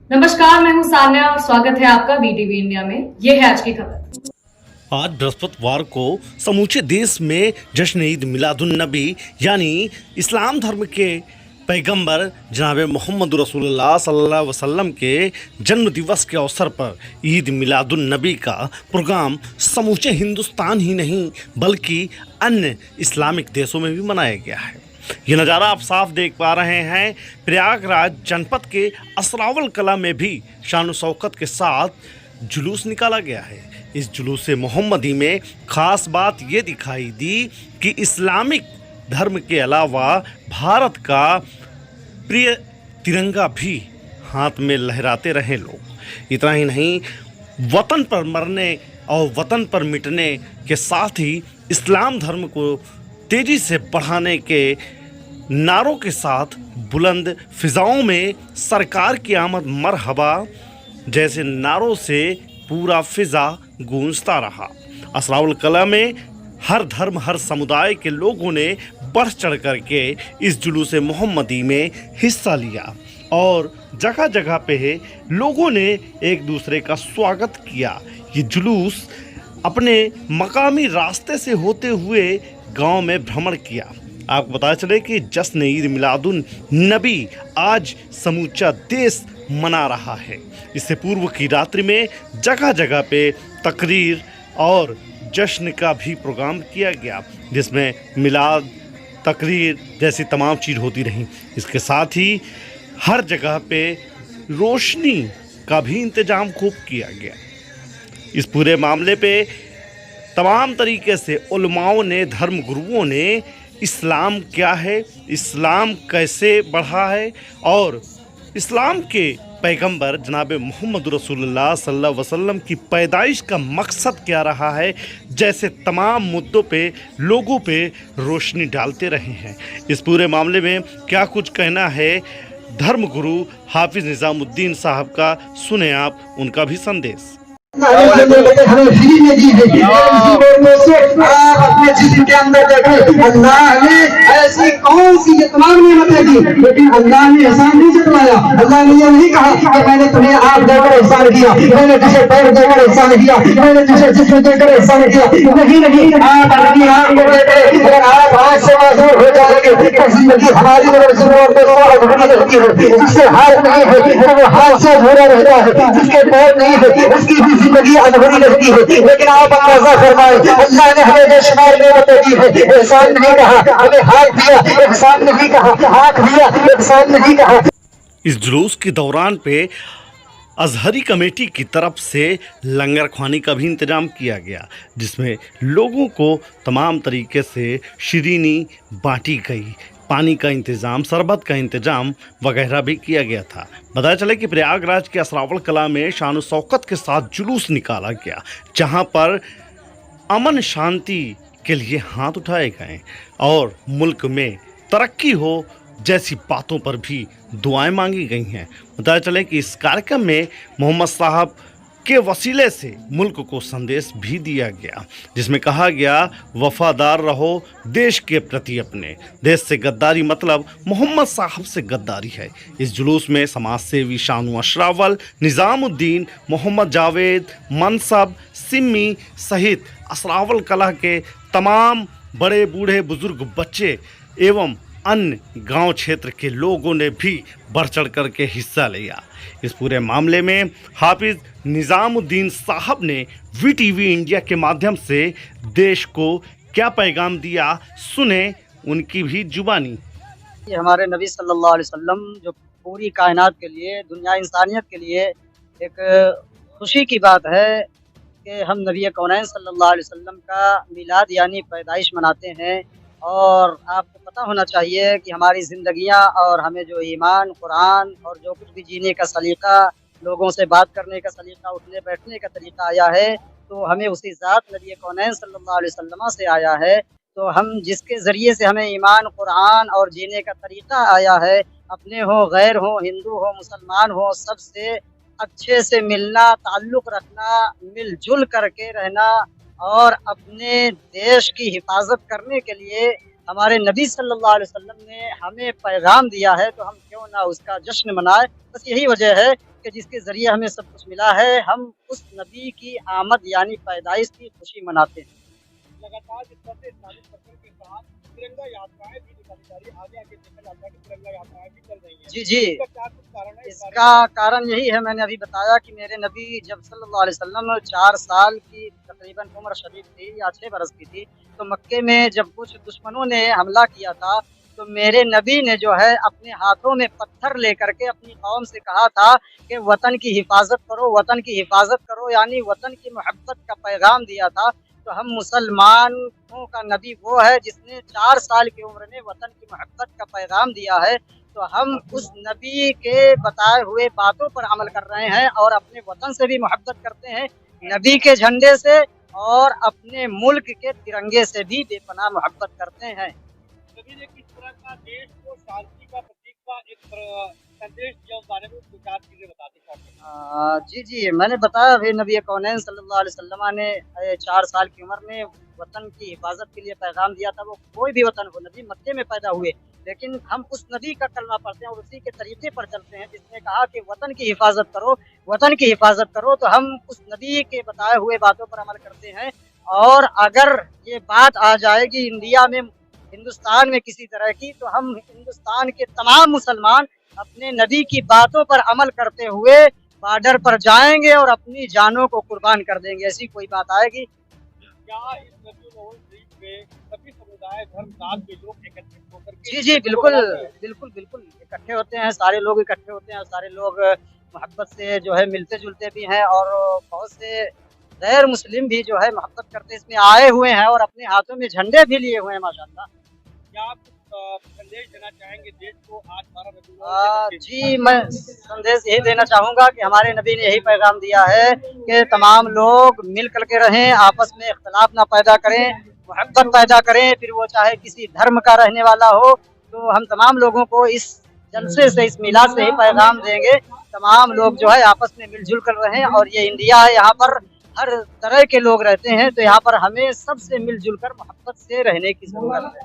नमस्कार, मैं हूं सान्या और स्वागत है आपका वीटीवी इंडिया में। ये है आज की खबर। आज बृहस्पतिवार को समूचे देश में जश्न ईद मिलादुन्नबी यानी इस्लाम धर्म के पैगंबर जनाब मोहम्मद रसूलुल्लाह सल्लल्लाहु अलैहि वसल्लम के जन्म दिवस के अवसर पर ईद मिलादुन्नबी का प्रोग्राम समूचे हिंदुस्तान ही नहीं बल्कि अन्य इस्लामिक देशों में भी मनाया गया है। ये नज़ारा आप साफ देख पा रहे हैं। प्रयागराज जनपद के असरावल कला में भी शान शौकत के साथ जुलूस निकाला गया है। इस जुलूस मोहम्मदी में ख़ास बात ये दिखाई दी कि इस्लामिक धर्म के अलावा भारत का प्रिय तिरंगा भी हाथ में लहराते रहे लोग। इतना ही नहीं, वतन पर मरने और वतन पर मिटने के साथ ही इस्लाम धर्म को तेज़ी से बढ़ाने के नारों के साथ बुलंद फिजाओं में सरकार की आमद मरहबा जैसे नारों से पूरा फिजा गूंजता रहा। असराउल कला में हर धर्म हर समुदाय के लोगों ने बढ़ चढ़ कर के इस जुलूस मोहम्मदी में हिस्सा लिया और जगह जगह पे लोगों ने एक दूसरे का स्वागत किया। ये जुलूस अपने मकामी रास्ते से होते हुए गांव में भ्रमण किया। आपको पता चले कि जश्न ईद मिलादुन नबी आज समूचा देश मना रहा है। इससे पूर्व की रात्रि में जगह जगह पे तकरीर और जश्न का भी प्रोग्राम किया गया, जिसमें मिलाद तकरीर जैसी तमाम चीज़ होती रहीं। इसके साथ ही हर जगह पे रोशनी का भी इंतज़ाम खूब किया गया। इस पूरे मामले पे तमाम तरीके से उलमाओं ने, धर्म गुरुओं ने इस्लाम क्या है, इस्लाम कैसे बढ़ा है और इस्लाम के पैगंबर जनाब मोहम्मद रसूलुल्लाह सल्लल्लाहु अलैहि वसल्लम की पैदाइश का मकसद क्या रहा है, जैसे तमाम मुद्दों पे लोगों पे रोशनी डालते रहे हैं। इस पूरे मामले में क्या कुछ कहना है धर्म गुरु हाफिज निज़ामुद्दीन साहब का, सुने आप उनका भी संदेश। हमें फ्री में दी है। आप अपने जिस्म के अंदर देखें, अल्लाह ने ऐसी कौन सी ये तमाम नियमतें दी, लेकिन अल्लाह ने एहसान नहीं जतलाया। अल्लाह ने ये नहीं कहा कि मैंने तुम्हें आँख देकर एहसान किया, मैंने तुझे पैर देकर एहसान किया, मैंने तुझे जिस्म देकर एहसान किया। नहीं, आप अपनी आँख को देकर अगर आप आँख से मासूर हो जाएंगे तो जिंदगी हमारी रहती है। जिससे हाथ नहीं है वो हाथ से अधूरा रहता है, जिसके पैर नहीं है उसकी भी जिंदगी अधूरी रहती है। लेकिन आप अंदाजा फरमाए, अल्लाह ने हमें बेशुमार नेमतें दी है, एहसान नहीं कहा। हमें हाथ दिया, एहसान नहीं कहा। आँख दिया, एहसान नहीं कहा। इस जुलूस के दौरान पे अजहरी कमेटी की तरफ से लंगर खाने का भी इंतज़ाम किया गया, जिसमें लोगों को तमाम तरीके से शीरीनी बांटी गई, पानी का इंतज़ाम, शरबत का इंतज़ाम वगैरह भी किया गया था। बताया चले कि प्रयागराज के असरावल कला में शान शौकत के साथ जुलूस निकाला गया, जहां पर अमन शांति के लिए हाथ उठाए गए और मुल्क में तरक्की हो जैसी बातों पर भी दुआएं मांगी गई हैं। बताया चले कि इस कार्यक्रम में मोहम्मद साहब के वसीले से मुल्क को संदेश भी दिया गया, जिसमें कहा गया वफादार रहो देश के प्रति अपने। देश से गद्दारी मतलब मोहम्मद साहब से गद्दारी है। इस जुलूस में समाज सेवी शानू अशरावल, निज़ामुद्दीन, मोहम्मद जावेद, मनसब, सिम्मी सहित असरावल कला के तमाम बड़े बूढ़े बुजुर्ग बच्चे एवं अन्य गांव क्षेत्र के लोगों ने भी बढ़ चढ़ कर के हिस्सा लिया। इस पूरे मामले में हाफिज निज़ामुद्दीन साहब ने वीटीवी इंडिया के माध्यम से देश को क्या पैगाम दिया, सुने उनकी भी जुबानी। ये हमारे नबी सल्लल्लाहु अलैहि वसल्लम जो पूरी कायनात के लिए, दुनिया इंसानियत के लिए एक खुशी की बात है कि हम नबी कौनैन सल्लल्लाहु अलैहि वसल्लम का मिलाद यानी पैदाइश मनाते हैं। और आपको पता होना चाहिए कि हमारी ज़िंदगियां और हमें जो ईमान, कुरान और जो कुछ भी जीने का सलीका, लोगों से बात करने का सलीका, उठने बैठने का तरीका आया है, तो हमें उसी ज़ात नबी कौनैन सल्लल्लाहु अलैहि वसल्लम से आया है। तो हम जिसके ज़रिए से हमें ईमान, कुरान और जीने का तरीका आया है, अपने हो, गैर हो, हिंदू हो, मुसलमान हो, सबसे अच्छे से मिलना, ताल्लुक़ रखना, मिलजुल करके रहना और अपने देश की हिफाजत करने के लिए हमारे नबी सल्लल्लाहु अलैहि वसल्लम ने हमें पैगाम दिया है, तो हम क्यों ना उसका जश्न मनाएं। बस यही वजह है कि जिसके ज़रिए हमें सब कुछ मिला है, हम उस नबी की आमद यानी पैदाइश की खुशी मनाते हैं। लगातार जिस तरह से इस्लामिक सर्कल के साथ तिरंगा यात्राएं भी निकाली जा रही है, आगे आगे देखा जाता है कि तिरंगा यात्राएं भी चल रही हैं। जी, जी। इसका क्या कुछ कारण है? इस बारे इसका कारण यही है, मैंने अभी बताया कि मेरे नबी जब सल्लल्लाहु अलैहि वसल्लम 4 साल की तकरीबन उम्र शरीफ थी या 6 बरस की थी, तो मक्के में जब कुछ दुश्मनों ने हमला किया था, तो मेरे नबी ने जो है अपने हाथों में पत्थर लेकर के अपनी कौम से कहा था कि वतन की हिफाजत करो, वतन की हिफाजत करो, यानी वतन की मोहब्बत का पैगाम दिया था। तो हम मुसलमानों का नबी वो है जिसने 4 साल की उम्र में वतन की मोहब्बत का पैगाम दिया है। तो हम उस नबी के बताए हुए बातों पर अमल कर रहे हैं और अपने वतन से भी मोहब्बत करते हैं, नबी के झंडे से और अपने मुल्क के तिरंगे से भी बेपनाह मोहब्बत करते हैं। नबी ने किस तरह का देश को शांति का प्रतीक का एक संदेश दिया, उस बारे में 2-4 चीजें बताते हैं। जी, जी, मैंने बताया अभी नबी कौनैन सल्लल्लाहु अलैहि वसल्लम ने 4 साल की उम्र में वतन की हिफाजत के लिए पैगाम दिया था। वो कोई भी वतन हो, नबी मक्के में पैदा हुए, लेकिन हम उस नबी का कलमा पढ़ते हैं और उसी के तरीके पर चलते हैं जिसने कहा कि वतन की हिफाजत करो, वतन की हिफाजत करो। तो हम उस नबी के बताए हुए बातों पर अमल करते हैं और अगर ये बात आ जाएगी इंडिया में, हिंदुस्तान में किसी तरह की, तो हम हिंदुस्तान के तमाम मुसलमान अपने नबी की बातों पर अमल करते हुए बॉर्डर पर जाएंगे और अपनी जानों को कुर्बान कर देंगे। ऐसी कोई बात आएगी? क्या इस नबी नवल शरीफ में सभी समुदाय, धर्म, जात के लोग एकत्रित होकर के जी, जी, बिल्कुल, बिल्कुल, बिल्कुल इकट्ठे होते हैं, सारे लोग इकट्ठे होते हैं, सारे लोग मोहब्बत से जो है मिलते-जुलते भी हैं और बहुत से गैर मुस्लिम भी जो है मोहब्बत करते इसमें आए हुए हैं और अपने हाथों में झंडे भी लिए हुए हैं माशाअल्लाह। क्या आप संदेश देना चाहेंगे देश को आज 12 रबी जी, मैं संदेश यही देना चाहूँगा कि हमारे नबी ने यही पैगाम दिया है कि तमाम लोग मिल कर के रहें, आपस में इख्तिलाफ ना पैदा करें, मोहब्बत पैदा करें, फिर वो चाहे किसी धर्म का रहने वाला हो। तो हम तमाम लोगों को इस जलसे से, इस मिलाद से ही पैगाम देंगे, तमाम लोग जो है आपस में मिलजुल कर रहें। और ये इंडिया है, यहाँ पर हर तरह के लोग रहते हैं, तो यहाँ पर हमें सबसे मिलजुल कर मोहब्बत से रहने की ज़रूरत है।